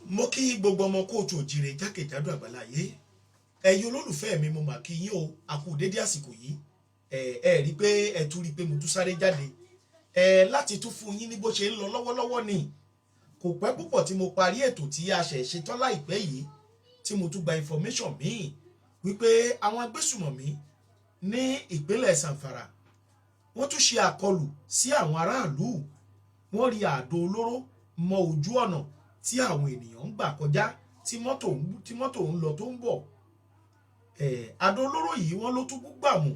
mo kí gbogbo ọmọ kóòtù òjìrè jákèjádò àgbáláyé ẹ̀yin olólùfẹ́ mi mo mà kí yín o a kú dédé àsìkò yìí ẹ rí pé ẹ tún rí pé mo tún sáré jáde láti tún fún yín ní bó ṣe ń lọ lọ́wọ́lọ́wọ́ ni kò pẹ́ púpọ̀ tí mo parí ètò tí a ṣẹ̀ ṣetán láìpẹ́ yìí tí mo tún gba information míì wípé àwọn agbésùmọ̀mí ní ìpínlẹ̀ Zamfara wọ́n tún ṣe àkọlù sí àwọn aráàlú wọ́n rí àdó olóró mọ́ ojú ọ̀nà tí àwọn ènìyàn ń gbà kọjá tí mọ́tò ń lọ tó ń bọ̀ àdó olóró yìí wọ́n ló tún gbàmù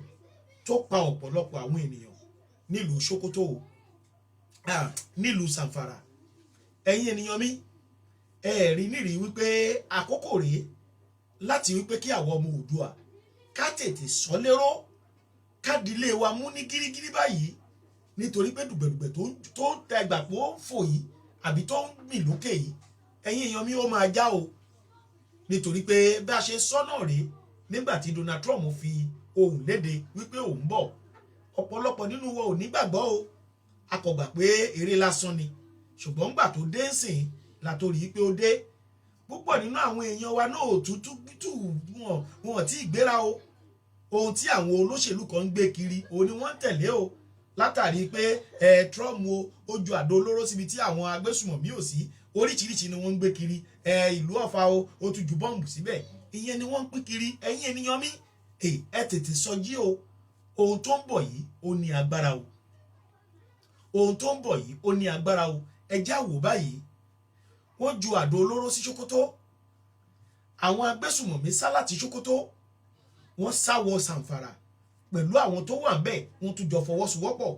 tó pa ọ̀pọ̀lọpọ̀ àwọn ènìyàn nílùú Sokoto nílùú Zamfara ẹ̀yin ènìyàn mi rí nírìí wípé àkókò rèé láti wípé kí àwọn ọmọ Oòduà ká tètè sọ lérò ká dilé wa mú ní gírígírí báyìí nítorí pé dùgbẹ̀dùgbẹ̀ tó tẹgbà pé ó fò yìí àbí tó ń mì lókè yìí ẹ̀yin èèyàn mi ó máa já o nítorí pé bá a ṣe sọ́nà rèé nígbà tí Donald Trump fi ohùn léde wípé òun bọ̀ ọ̀pọ̀lọpọ̀ nínú wọn ò nígbàgbọ́ o a kò gbà pé eré lásán ni ṣùgbọ́n gbà tó dé sìn látòrí pé ó dé púpọ̀ nínú àwọn èèyàn wa náà òtútù wọn tí ì gbéra o ohun tí àwọn olóṣèlú kan ń gbé kiri òun ni wọ́n ń tẹ̀lé o látàrí pé Trump ó ju àdó olóró síbi tí àwọn agbésùmọ̀mí ò sí oríṣiríṣi ni wọ́n ń gbé kiri ìlú Ọ̀fà ó tún ju bọ́ǹbù síbẹ̀ ìyẹn ni wọ́n ń pín kiri ẹ̀yin ènìyàn mi ẹ tètè sọjí o ohun tó ń bọ̀ yìí ó ní agbára o ohun tó ń bọ̀ yìí ó ní agbára o ẹ já wò báyìí wọ́n ju àdó olóró sí Sokoto àwọn agbésùmọ̀mí sá láti Sokoto wọ́n sá wọ Zamfara pẹ̀lú àwọn tó wà ńbẹ̀ wọ́n tún jọ fọwọ́sowọ́pọ̀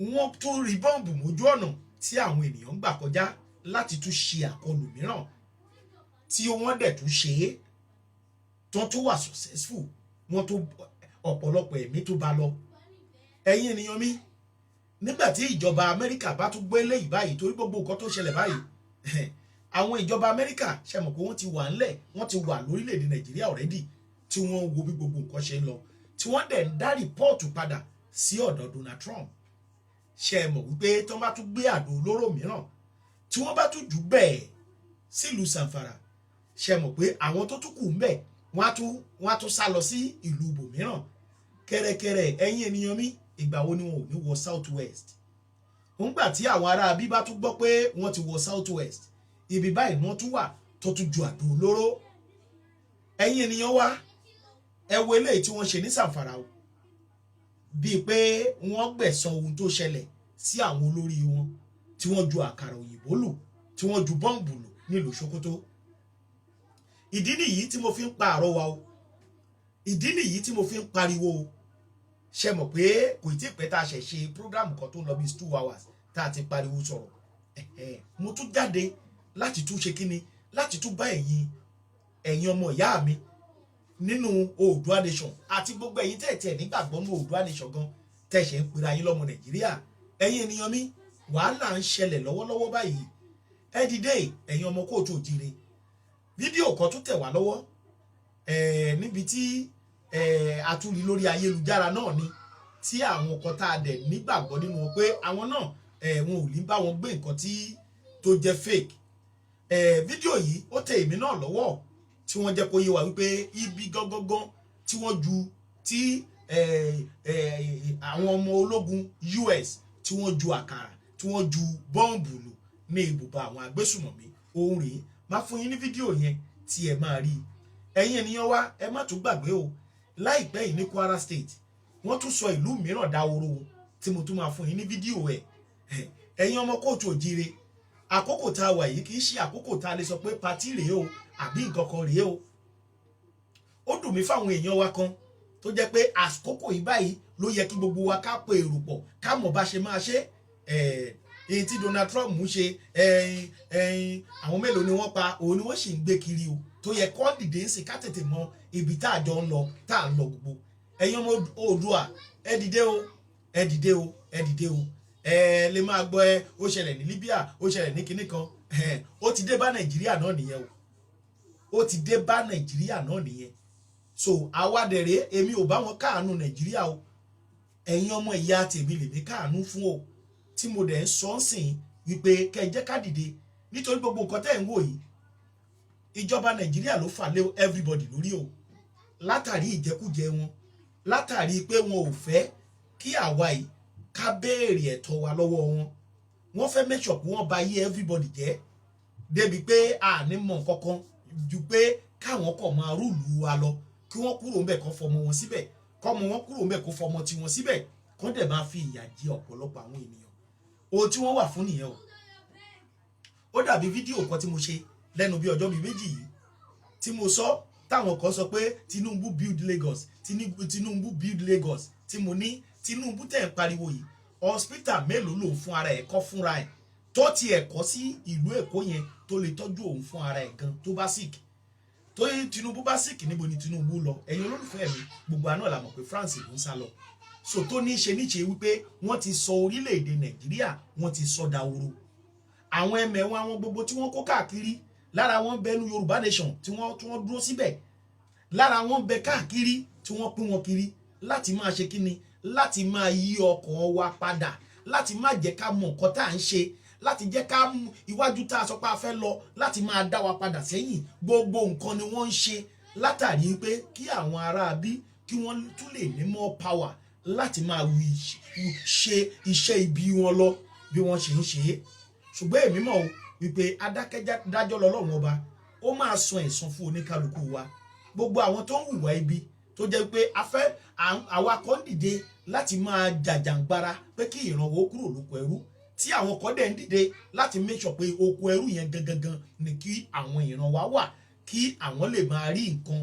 wọ́n tún rí bọ́ǹbù mójú ọ̀nà tí àwọn ènìyàn ń gbà kọjá láti tún ṣe àkọlù mìíràn tí wọ́n dẹ̀ tún ṣe é tó tún wà successful wọ́n tó ọ̀pọ̀lọpọ̀ ẹ̀mí tó bá lọ ẹ̀yin ènìyàn mi nígbà tí ìjọba Amẹ́ríkà bá tún gbé léyìí báyìí torí gbogbo nǹkan tó ṣẹlẹ̀ báyìí àwọn ìjọba Amẹ́ríkà ṣe mọ̀ pé wọ́n ti wà ńlẹ̀ wọ́n ti wà lórílẹ̀‐èdè Nàìjíríà already tí wọ́n wo bí gbogbo nǹkan ṣe ń lọ tí wọ́n dẹ̀ ń dá rìpọ́ọ̀tù padà sí ọ̀dọ̀ Donald Trump ṣe mọ̀ wípé tí wọ́n bá tún gbé àdó olóró mìíràn tí wọ́n bá tún jù bẹ́ẹ̀ sílùú Zamfara ṣe mọ̀ pé àwọn tó tún kù ń bẹ̀ wọ́n á tún sá lọ sí ìlú ibòmíràn kẹ́rẹ́kẹ́rẹ́ ẹ̀yin ènìyàn mi ìgbà wo ni wọn ò ní wọ South West nígbà tí àwọn ará bí bá tún gbọ́ pé wọ́n ti wọ South West ibi báyìí ni wọ́n tún wà tó tún ju àdó olóró ẹ̀yin ènìyàn wa ẹ wo eléyìí tí wọ́n ṣe ní Zamfara o bíi pé wọ́n gbẹ̀san ohun tó ṣẹlẹ̀ sí àwọn olórí wọn tí wọ́n ju àkàrà òyìnbó lù tí wọ́n ju bọ́ǹbù lù nílùú Sokoto ìdí nìyí tí mo fi ń pa àrọwà o ìdí nìyí tí mo fi ń pariwo o ṣe mọ̀ pé kò tí ì pẹ́ tá a ṣẹ̀ ṣe program kan tó ń lọ bí 2 hours tá a ti pariwo sọ̀rọ̀ mo tún jáde láti tún ṣe kíni láti tún bá ẹ̀yin ọmọ ìyá mi nínú Oòduà Nation àti gbogbo ẹ̀yin tẹ̀tẹ̀ nígbàgbọ́ ní Oòduà Nation gan tẹ̀sẹ̀ ń pera yín lọ́mọ Nàìjíríà ẹ̀yin ènìyàn mi wàhálà ń ṣẹlẹ̀ lọ́wọ́lọ́wọ́ báyìí ẹ dìde ẹ̀yin ọmọ kóòtù òjìrè fídíò kan tún tẹ̀ wá lọ́wọ́ níbi tí àtúrí lórí ayélujára náà ni tí àwọn kan tá a dẹ̀ nígbàgbọ́ nínú wọn pé àwọn náà wọn ò ní bá wọn gbé nǹkan tó jẹ́ fake fídíò yìí ó tẹ èmi náà lọ́wọ́ tí wọ́n jẹ́ kó yé wa wípé ibi gangan tí wọ́n ju tí àwọn ọmọ ológun US tí wọ́n ju àkàrà tí wọ́n ju bọ́ǹbù lù ní ibùba àwọn agbésùmọ̀mí ohun rèé má fún yín ní fídíò yẹn tí ẹ máa rí ẹ̀yin ènìyàn wa ẹ má tún gbàgbé o láìpẹ́ yìí ní Kwara State wọ́n tún sọ ìlú mìíràn dáworo tí mo tún máa fún yín ní fídíò ẹ̀ ẹ̀yin ọmọ kóòtù òjìrè àkókò tá a wà yìí kì í ṣe àkókò tá a lè sọ pé patí rèé o àbí nǹkan kan rèé o ó dùn mí fáwọn èèyàn wa kan tó jẹ́ pé àkókò yìí báyìí ló yẹ kí gbogbo wa ká pe èrò pọ̀ ká mọ̀ bá ṣe máa ṣe èyí tí Donald Trump ń ṣe àwọn mélòó ni wọ́n pa òun ni wọ́n sì ń gbé kiri o tó yẹ kó dìde ń sìn ká tètè mọ ibi tá a jọ ń lọ tá a ń lọ gbogbo ẹ̀yin ọmọ Oòduà ẹ dìde o ẹ dìde o ẹ dìde o lè máa gbọ́ ó ṣẹlẹ̀ ní Libya ó ṣẹlẹ̀ ní kinní kan ó ti dé bá Nàìjíríà náà nìyẹn o ó ti dé bá Nàìjíríà náà nìyẹn so àwádẹ̀rẹ̀ èmi ò bá wọn káàánú Nàìjíríà o ẹ̀yin ọmọ ìyá tèmi lèmi káàánú fún o tí mo dẹ̀ ń sọ ń sìn wípé kẹ́ jẹ́ ká dìde nítorí gbogbo nǹkan tẹ́ ń wò yìí ìjọba Nàìjíríà ló fà lé everybody lórí o látàrí ìjẹkújẹ wọn látàrí pé wọn ò fẹ́ kí àwa yìí ká béèrè ẹ̀tọ́ wa lọ́wọ́ wọn wọ́n fẹ́ make sure pé wọ́n bà yé everybody jẹ́ débi pé a ní mọ̀ kankan ju pé káwọn kọ̀ máa rúùlù wa lọ kí wọ́n kúrò ńbẹ̀ kó fọmọ wọn síbẹ̀ kọ́mọ wọn kúrò ńbẹ̀ kó fọmọ tiwọn síbẹ̀ kó dẹ̀ máa fi ìyà jẹ ọ̀pọ̀lọpọ̀ àwọn ènìyàn ohun tí wọ́n wà fún nìyẹn o ó dàbí fídíò kan tí mo ṣe lẹ́nu bí ọjọ́ bíi méjì yìí tí mo sọ táwọn kan sọ pé Tinubu build Lagos Tinubu build Lagos tí mo ní Tinubu tẹ̀ ń pariwo yìí hospital mélòó lòun fún ara ẹ̀ kọ́ fúnra ẹ̀ tó ti ẹ̀kọ́ sí ìlú Èkó yẹn tó lè tọ́jú òun fún ara ẹ̀ gan tó bá sick tó yẹ Tinubu bá sick níbo ni Tinubu lọ ẹ̀yin olólùfẹ́ mi gbogbo àná la mọ̀ pé France ló ń sá lọ so tó ní ṣe níṣe wípé wọ́n ti sọ orílẹ̀-èdè Nàìjíríà wọ́n ti sọ dahoro àwọn ẹmẹ̀wọ̀n àwọn gbogbo tí wọ́n kó káàkiri lára wọn bẹnu Yorùbá nation tí wọ́n dúró síbẹ̀ lára wọn bẹ káàkiri tí wọ́n pín wọn kiri láti máa ṣe kíni láti máa yí ọkàn wa padà láti má jẹ́ ká mọ̀ nǹkan tá à ń ṣe láti jẹ́ ká iwájú tá a sọ pé a fẹ́ lọ láti máa dá wa padà sẹ́yìn gbogbo nǹkan ni wọ́n ń ṣe látàrí pé kí àwọn ará bí kí wọ́n tún lè ní more power láti máa ṣe iṣẹ́ ibi wọn lọ bí wọ́n ṣe ń ṣe é ṣùgbọ́n èmi mọ̀ wípé adákẹ́dájọ́ lọ́lọ́run ọba ó máa san ẹ̀san fún oníkálukú wa gbogbo àwọn tó ń hùwà ibi tó jẹ́ pé àwa kan dìde láti máa jàjàǹgbara pé kí ìrànwọ́ kúrò lóko ẹrú tí àwọn kan dẹ̀ ń dìde láti make sure pé oko ẹrú yẹn gangan ni kí àwọn ìran wa wà kí àwọn lè máa rí nǹkan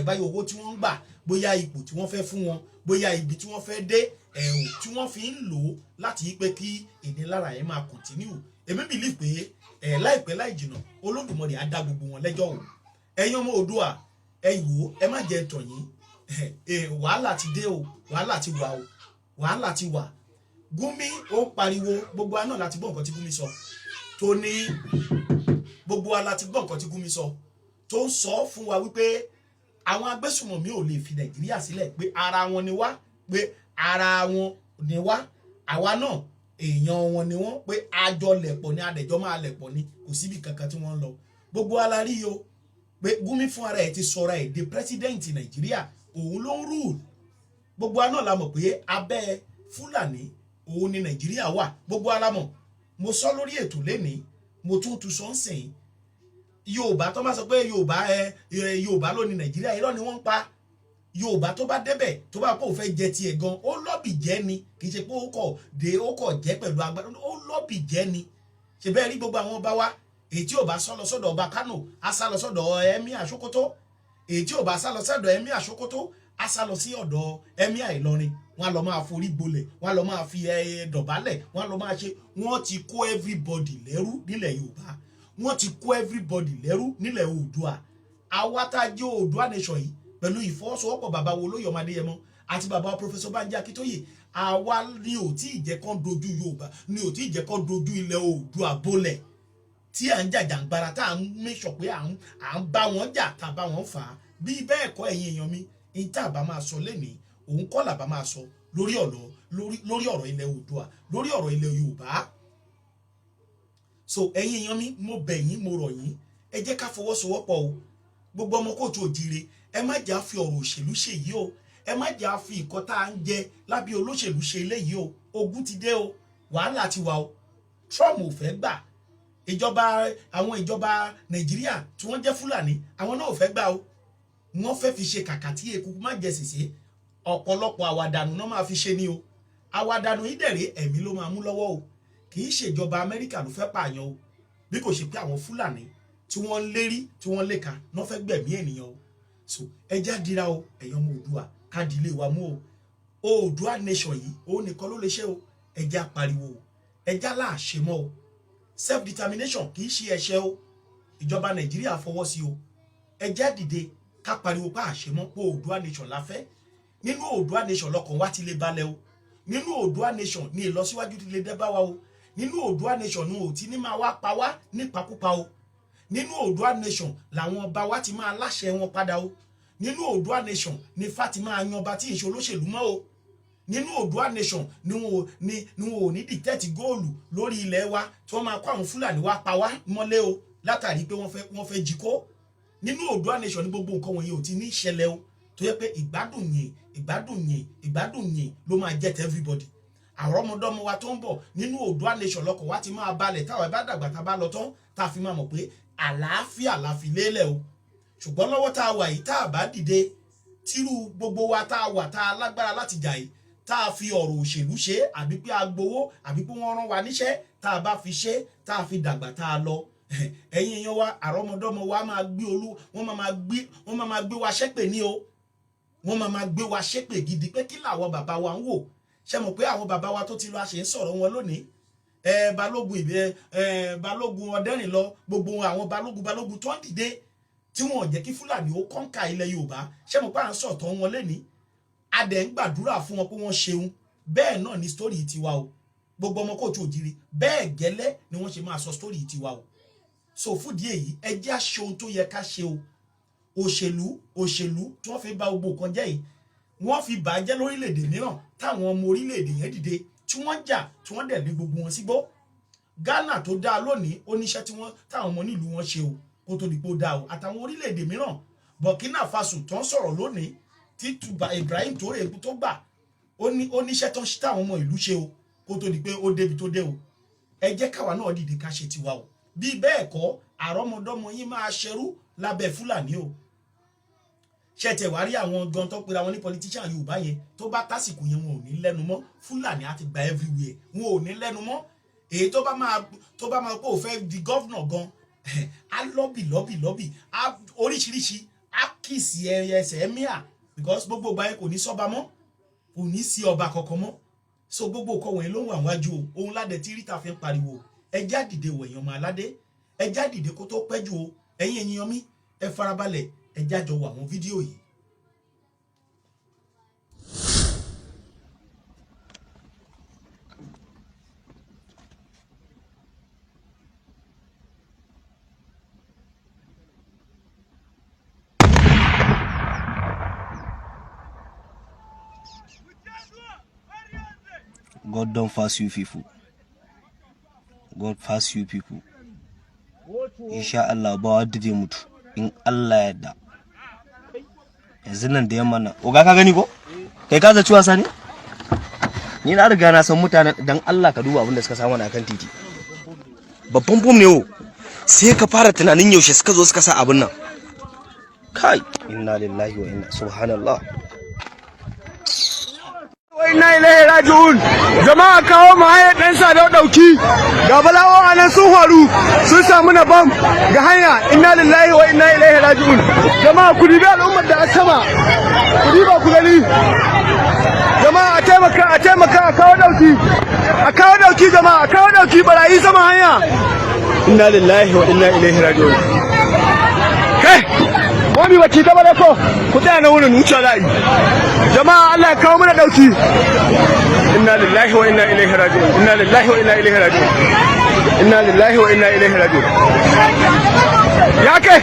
báyìí owó tí wọ́n ń gbà bóyá ipò tí wọ́n fẹ́ fún wọn bóyá ibi tí wọ́n fẹ́ dé ẹ̀rù tí wọ́n fi ń lò ó láti yí pé kí ìnilára yẹn máa continue èmi believe pé láìpẹ́ láì jìnnà Olódùmarè á dá gbogbo wọn lẹ́jọ́ o ẹ̀yin ọmọ Oòduà ẹ wò ẹ má jẹ́ tàn yín wàhálà ti dé o wàhálà ti wà o wàhálà ti wà Gumi ó pariwo gbogbo wa náà láti gbọ́ nǹkan tí Gumi sọ tó ní gbogbo wa láti gbọ́ nǹkan tí Gumi sọ tó ń sọ fún wa wípé àwọn agbésùmọ̀mí ò lè fi Nàìjíríà sílẹ̀ pé ara wọn ni wá pé ara wọn ni wá àwa náà èèyàn wọn ni wọ́n pé àjọ lẹ̀pọ̀ ni adẹ̀jọ́ máa lẹ̀pọ̀ ni kò síbi kankan tí wọ́n ń lọ gbogbo alárí o pé Gumi fún ara ẹ̀ ti sọra ẹ̀ di president Nàìjíríà òun ló ń rule gbogbo aná la mọ̀ pé abẹ́ Fúlàní òun ni Nàìjíríà wà gbogbo alámọ̀ mo sọ lórí ètò lénìí mo tún sọ ń sìn Yorùbá tó bá sọ pé Yorùbá ló ní Nàìjíríà irọ́ ni wọ́n ń pa Yorùbá tó bá débẹ̀ tó bá pọ̀ fẹ́ jẹ tiẹ̀ gan ó lọ́bì jẹ́ ni kì í ṣe pé ó kọ̀ jẹ́ pẹ̀lú agbára ó lọ́bì jẹ́ ni ṣe bẹ́ẹ̀ rí gbogbo àwọn ọba wa èyí tí ò bá sá lọ sọ́dọ̀ ọba Kánò á sá lọ sọ́dọ̀ Emir Sokoto èyí tí ò bá sá lọ sọ́dọ̀ Emir Sokoto á sá lọ sí ọ̀dọ̀ Emir Ìlọrin wọ́n á lọ máa forí gbolẹ̀ wọ́n á lọ máa fi dọ̀bálẹ̀ wọ́n á lọ máa ṣe wọ́n ti kó everybody lẹ́rú nílẹ̀ Yorùbá wọ́n ti kó everybody lẹ́rú nílẹ̀ Oòduà àwa tá a jẹ́ Oòduà nation yìí pẹ̀lú ìfọwọ́sowọ́pọ̀ bàbá wo Olóyè Ọmọ Adéyẹmọ àti bàbá Professor Banji Akíntóyè àwa ni ò tí ì jẹ́ kán dojú Yorùbá ni ò tí ì jẹ́ kán dojú ilẹ̀ Oòduà bolẹ̀ tí à ń jàjàǹgbara tá à ń make sure pé à ń bá wọn jà tá a bá wọn fà á bí bẹ́ẹ̀ kọ́ ẹ̀yin èèyàn mi ní tá a bá máa sọ lénìí òun kọ́ là bá máa sọ lórí ọ̀rọ̀ ilẹ̀ Oòduà lórí ọ̀rọ̀ ilẹ̀ Yorùbá so ẹ̀yin èèyàn mi mo bẹ̀ yín mo rọ̀ yín ẹ jẹ́ ká fọwọ́sowọ́pọ̀ o gbogbo ọmọ kóòtù òjìire ẹ má jà fi ọ̀rọ̀ òṣèlú ṣe yìí o ẹ má jà fi ìkọ́ tá à ń jẹ lábẹ́ olóṣèlú ṣe eléyìí o ogun ti dé o wàhálà ti wà o Trump ò fẹ́ gbà àwọn ìjọba Nàìjíríà tí wọ́n jẹ́ Fúlàní àwọn náà ò fẹ́ gbà o wọ́n fẹ́ fi ṣe kàkà tí eku má jẹ sèse ọ̀pọ̀lọpọ̀ àwàdànù náà máa fi ṣe ni o àwàdànù yìí dẹ̀rẹ̀ ẹ̀mí ló máa mú lọ́wọ́ o kì í ṣèjọba Amẹ́ríkà ló fẹ́ pààyàn o bí kò ṣe pé àwọn Fúlàní tí wọ́n ń lérí tí wọ́n ń léka náà fẹ́ gbẹ̀mí ènìyàn o so ẹjá dira o ẹ̀yàn ọmọ Oòduà ká di ilé wa mú o Oòduà nation yìí òun nìkan ló lè ṣe o ẹjá pariwo o ẹjá láàṣẹ mọ́ o self determination kì í ṣe ẹ̀ṣẹ̀ o ìjọba Nàìjíríà fọwọ́ sí o ẹjá dìde ká pariwo pa àṣẹ mọ́ pé Oòduà nation la fẹ́ nínú Oòduà nation lọ́kàn wa ti lè balẹ̀ o nínú Oòduà nation ní ìlọsíwájú ti lè dé bá wa o nínú Oòduà nation ní òtí ní máa wá pa wá nípakúpa o nínú Oòduà nation làwọn ọba wa ti máa láṣẹ wọn padà o nínú Oòduà nation ní Ifá ti máa yan ọba tí ìṣe olóṣèlú mọ́ o nínú Oòduà nation ni wọn ò ní dictate góòlù lórí ilẹ̀ wa tí wọ́n máa kó àwọn Fúlàní wá pa wá mọ́lé o látàrí pé wọ́n fẹ́ jí kó nínú Oòduà nation ní gbogbo nǹkan wọ̀nyí ò ti ní ìṣẹ̀lẹ̀ o tó yẹ pé ìgbádùn yìí ló máa jẹ́ everybody àwọn ọmọdọ́mọ wa tó ń bọ̀ nínú Oòduà nation lọ́kọ̀ wa ti máa balẹ̀ táwọn bá dàgbà tá a bá lọ tán tá a fi máa mọ̀ pé àlàáfíà la fi lélẹ̀ o ṣùgbọ́n lọ́wọ́ tá a wà yìí tá a bá dìde tírú gbogbo wa tá a wà tá a lágbára láti jà yìí tá a fi ọ̀rọ̀ òṣèlú ṣe àbí pé a gbowó àbí pé wọ́n rán wa níṣẹ́ tá a bá fi ṣe tá a fi dàgbà tá a lọ ẹ̀yin èèyàn wa àrọ́mọdọ́mọ wa máa gbé wọ́n máa gbé wa ṣépè ní o wọ́n máa gbé wa ṣépè gidi pé kí làwọn bàbá wa ń wò ṣe mọ̀ pé àwọn bàbá wa tó ti lọ àṣẹ ń sọ̀rọ̀ wọn lónìí balógun ọdẹ́rìn lọ gbogbo àwọn balógun tó ń dìde tí wọn ò jẹ́ kí Fúlàní ó kọ́ńkà ilẹ̀ Yorùbá ṣe mọ̀ pé à ń sọ̀tọ̀ wọn lẹ́ni adẹ̀ ń gbàdúrà fún wọn pé wọ́n ṣeun bẹ́ẹ̀ náà ni sítórì tiwa o gbogbo ọmọ kóòtù òjìrì bẹ́ẹ̀ gẹ́lẹ́ ni wọ́n ṣe máa sọ sítórì tiwa o so fúdí èyí ẹ jẹ́ á ṣe ohun tó yẹ ká ṣe o òṣèlú tí wọ́n fi bà gbogbo nǹkan jẹ́ yìí wọ́n fi bà á jẹ́ lórílẹ̀‐èdè mìíràn táwọn ọmọ orílẹ̀‐èdè yẹn dìde tí wọ́n jà tí wọ́n dẹ̀ lé gbogbo wọn sígbó Ghana tó dáa lónìí oníṣẹ́ táwọn ọmọ nílùú wọn ṣe o kó tó di pé ó dáa o àtàwọn orílẹ̀‐èdè mìíràn Burkina Faso tó ń sọ̀rọ̀ lónìí tí Ibrahim Toure tó gbà oníṣẹ́ tó ń ṣe táwọn ọmọ ìlú ṣe o kó tó di pé ó débi tó dé o ẹ jẹ́ káwa náà dìde ká ṣe tiwa o bí bẹ́ẹ̀ kọ́ àrọ́mọdọ́mọ yín máa ṣerú lábẹ́ Fúlàní o ṣẹ̀tẹ̀ wá rí àwọn gan tó pera wọn ní politician Yorùbá yẹn tó bá tásìkò yẹn wọn ò ní lẹ́nu mọ́ Fúlàní á ti gba everywhere wọn ò ní lẹ́nu mọ́ èyí tó bá máa pé ò fẹ́ di gọ́vnọ̀ gan á lọ́bì á oríṣiríṣi á kìsì ẹsẹ̀ ẹ̀míà because gbogbo ìgbà yẹn kò ní sọ́ba mọ́ kò ní sí ọba kankan mọ́ so gbogbo nǹkan wọ̀nyí ló ń wà wájú o ohun ládẹ tí ríta fi ń pariwo ẹ já dìde wẹ̀yàn ọmọ aládé ẹ já dìde kó tó pẹ́jù o ẹ̀yin ènìyàn mi ẹ farabalẹ̀ ẹ jájọ wo àwọn fídíò yìí. God don't fast you people. God fast you people. Insha Allah ba wadda zai mutu in Allah ya yarda. Yanzu nan da yamma nan. Oga ka gani ko? Kai ka zaci wasa ne? Ni na riga na san mutanen dan Allah ka duba abin da suka samu na kan titi. Babban bom ne o. Sai ka fara tunanin yaushe suka zo suka sa abin nan. Kai, inna lillahi wa inna subhanallah. Inna ilaihi raji'un. Jama'a kawo mu hayar dan sa da dauki. Ga balawo anan sun faru sun samu na bam ga hanya. Inna lillahi wa inna ilaihi raji'un. Jama'a ku dibi al'ummar da asama. Ku diba ku gani. Jama'a a taimaka a kawo dauki. A kawo dauki jama'a, a kawo dauki barayi sama hanya. Inna lillahi wa inna ilaihi raji'un. Kai wani baki ta bada ko ku tsaya na wurin wuce layi jama'a Allah ya kawo mana dauki inna lillahi wa inna ilaihi raji'un inna lillahi wa inna ilaihi raji'un inna lillahi wa inna ilaihi raji'un ya kai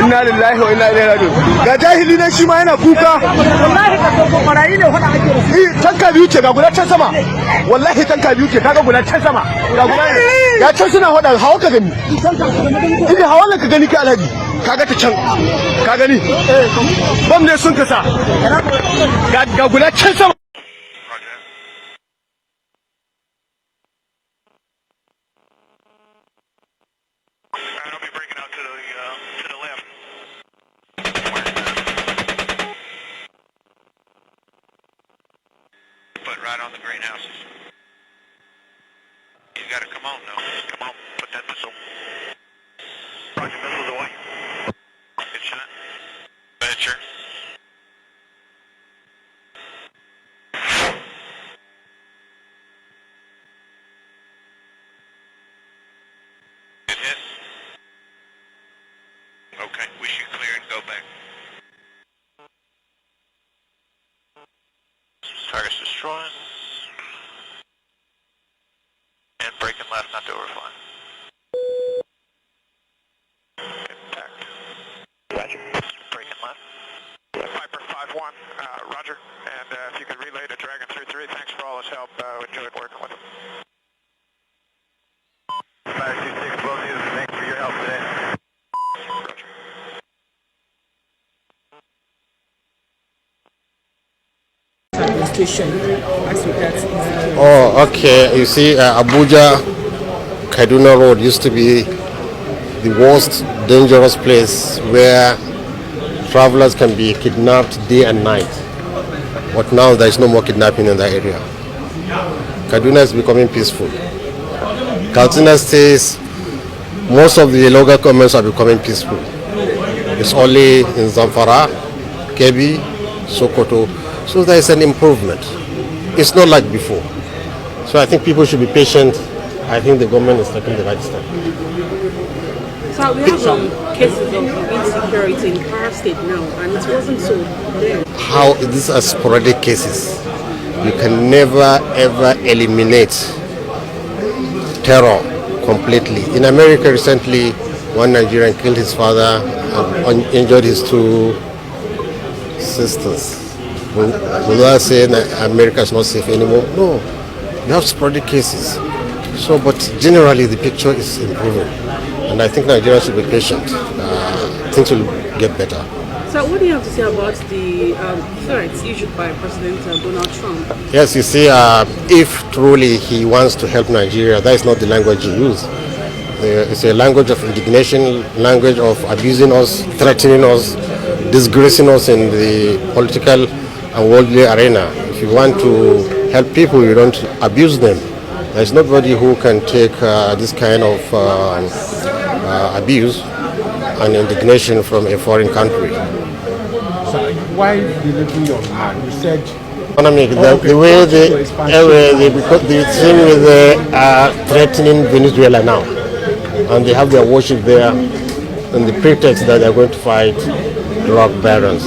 inna lillahi wa inna ilaihi raji'un ga jahili ne shi ma yana kuka wallahi ka so barayi ne fada ake tanka biyu ce ga guda can sama wallahi tanka biyu ce kaga guda can sama ga guda ya can suna hada hawa ka gani idan hawa ka gani ka alhaji kaga ta can ka gani bam ne sun kasa ga guda can sama I'll be breaking out to the left. But right on the greenhouses. You gotta come on now. Come on, put that missile. Roger, missile's away. Good shot. Venture. Good hit. Okay, we should clear and go back. Target's destroyed. And breaking left, not to overfly. situation as regards insecurity? Oh, okay. You see, Abuja, Kaduna Road used to be the worst dangerous place where travelers can be kidnapped day and night. But now there is no more kidnapping in that area. Kaduna is becoming peaceful. Katsina states, most of the local governments are becoming peaceful. It's only in Zamfara, Kebbi, Sokoto. So there is an improvement. It's not like before. So I think people should be patient. I think the government is taking the right step. So we have some cases of insecurity in Kwara State now, and it wasn't so then. How these are sporadic cases. You can never ever eliminate terror completely. In America recently, one Nigerian killed his father and injured his two sisters. Will I say that America is not safe anymore? No. You have sporadic cases. So, but generally the picture is improving. And I think Nigeria should be patient. Things will get better. So what do you have to say about the threats issued by President Donald Trump? Yes, you see, if truly he wants to help Nigeria, that is not the language he used. It's a language of indignation, language of abusing us, threatening us, disgracing us in the political and worldly arena. If you want to help people, you don't abuse them. There's nobody who can take this kind of abuse and indignation from a foreign country. So why delivering your man? You said Economic, the way they same with threatening Venezuela now, and they have their worship there, on the pretext that they're going to fight drug barons.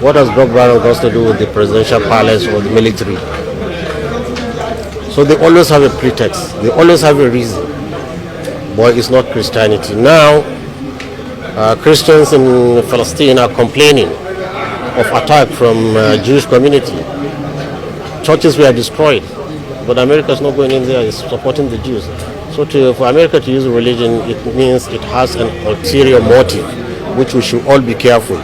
What has drug barons got to do with the presidential palace or the military? So they always have a pretext. They always have a reason. But it's not Christianity. Now, Christians in Palestine are complaining of attack from Jewish community. Churches were destroyed, but America is not going in there. It's supporting the Jews. So for America to use religion, it means it has an ulterior motive, which we should all be careful.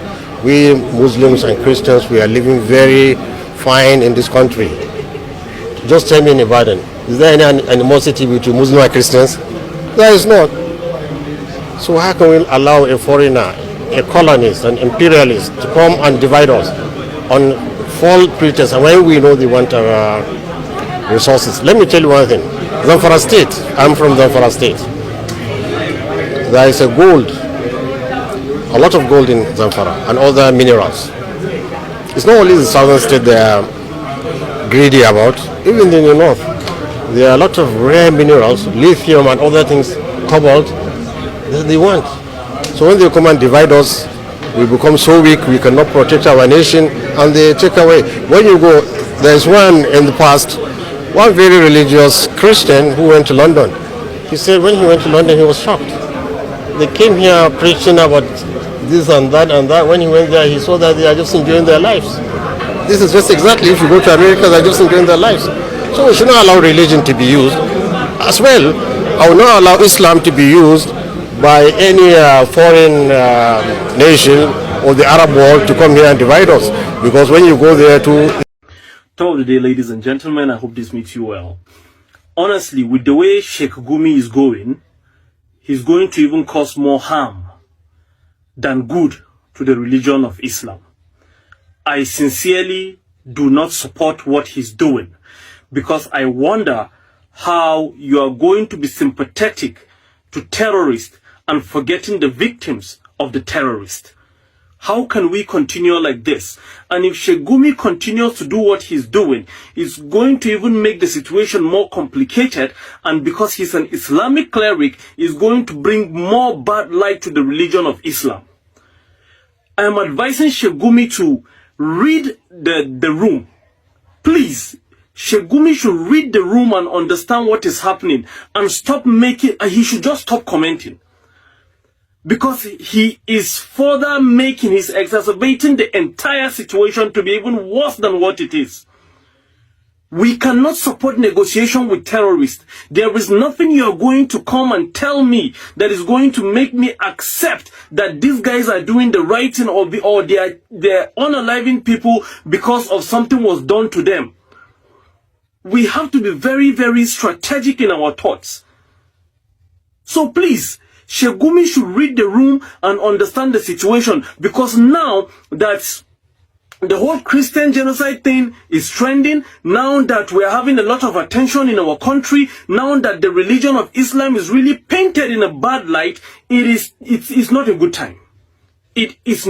We Muslims and Christians, we are living very fine in this country. Just tell me in Ibadan, is there any animosity between Muslims and Christians? There is not. So how can we allow a foreigner, a colonist, an imperialist to come and divide us on false pretense, and when we know they want our resources? Let me tell you one thing. Zamfara State, I'm from Zamfara State. There is a lot of gold in Zamfara and other minerals. It's not only the southern state they are greedy about, even in the north. There are a lot of rare minerals, lithium and other things, cobalt, that they want. So when they come and divide us, we become so weak, we cannot protect our nation, and they take away. When you go, there's one in the past, one very religious Christian who went to London. He said when he went to London, he was shocked. They came here preaching about this and that and that. When he went there, he saw that they are just enjoying their lives. This is just exactly, if you go to America, they're just enjoying their lives. So we should not allow religion to be used. As well, I will not allow Islam to be used by any foreign nation or the Arab world to come here and divide us. Because when you go there to... Top of the day, ladies and gentlemen, I hope this meets you well. Honestly, with the way Sheikh Gumi is going, he's going to even cause more harm than good to the religion of Islam. I sincerely do not support what he's doing, because I wonder how you are going to be sympathetic to terrorists and forgetting the victims of the terrorists. How can we continue like this? And if Sheikh Gumi continues to do what he's doing, it's going to even make the situation more complicated, and because he's an Islamic cleric, is going to bring more bad light to the religion of Islam. I am advising Sheikh Gumi to read the room. Please, Sheikh Gumi should read the room and understand what is happening, and stop making, he should just stop commenting. Because he is further he's exacerbating the entire situation to be even worse than what it is. We cannot support negotiation with terrorists. There is nothing you are going to come and tell me that is going to make me accept that these guys are doing the right thing, or they're unaliving people because of something was done to them. we have to be very, very strategic in our thoughts. So please, Sheikh Gumi should read the room and understand the situation, because now that the whole Christian genocide thing is trending, now that we're having a lot of attention in our country, now that the religion of Islam is really painted in a bad light, it is not a good time. It is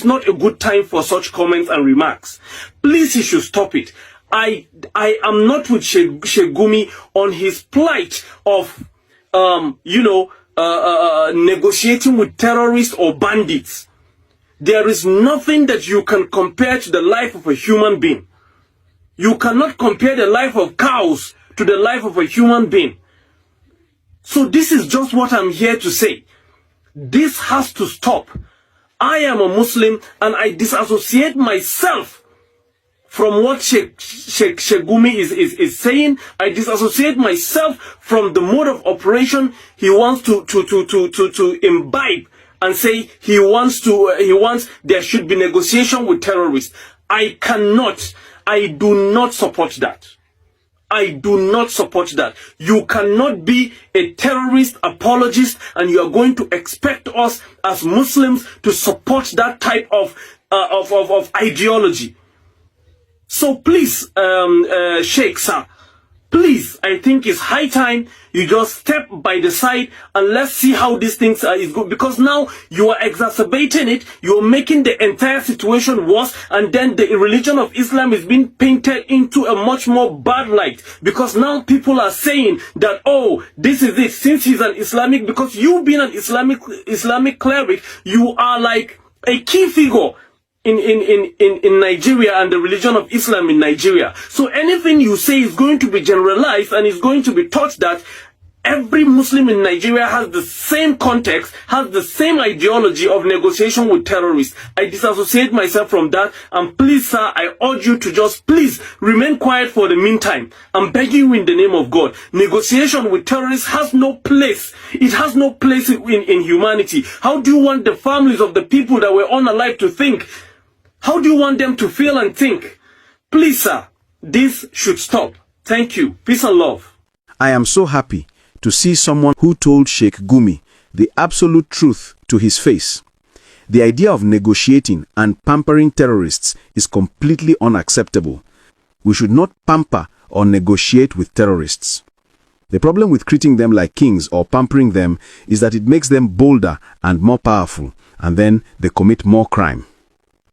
not a good time for such comments and remarks. Please, he should stop it. I am not with Sheikh Gumi on his plight of negotiating with terrorists or bandits. There is nothing that you can compare to the life of a human being. You cannot compare the life of cows to the life of a human being. So this is just what I'm here to say. This has to stop. I am a Muslim and I disassociate myself from what Sheikh Gumi is saying. I disassociate myself from the mode of operation he wants to imbibe and say he wants there should be negotiation with terrorists. I do not support that. I do not support that. You cannot be a terrorist apologist and you are going to expect us as Muslims to support that type of ideology. So please, Sheikh sir, please, I think it's high time you just step by the side and let's see how these things is good. Because now you are exacerbating it, you are making the entire situation worse, and then the religion of Islam is being painted into a much more bad light. Because now people are saying that, oh, this is it, since he's an Islamic, because you being an Islamic cleric, you are like a key figure in Nigeria and the religion of Islam in Nigeria. So anything you say is going to be generalized and is going to be taught that every Muslim in Nigeria has the same context, has the same ideology of negotiation with terrorists. I disassociate myself from that, and please sir, I urge you to just please remain quiet for the meantime. I'm begging you in the name of God. Negotiation with terrorists has no place. It has no place in humanity. How do you want the families of the people that were unalive to think? How do you want them to feel and think? Please, sir, this should stop. Thank you. Peace and love. I am so happy to see someone who told Sheikh Gumi the absolute truth to his face. The idea of negotiating and pampering terrorists is completely unacceptable. We should not pamper or negotiate with terrorists. The problem with treating them like kings or pampering them is that it makes them bolder and more powerful, and then they commit more crime.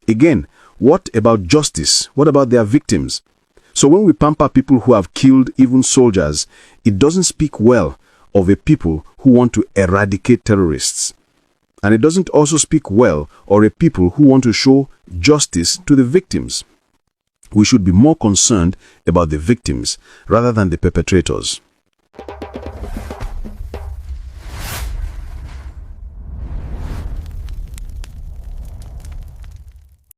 Again, what about justice? What about their victims? So when we pamper people who have killed even soldiers, it doesn't speak well of a people who want to eradicate terrorists. And it doesn't also speak well of a people who want to show justice to the victims. We should be more concerned about the victims rather than the perpetrators.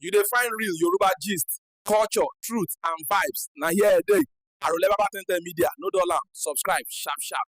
You dey find real Yoruba gist, culture, truth and vibes. Na here e dey. Arole Baba 1010 Media, no dollar. Subscribe, sharp sharp.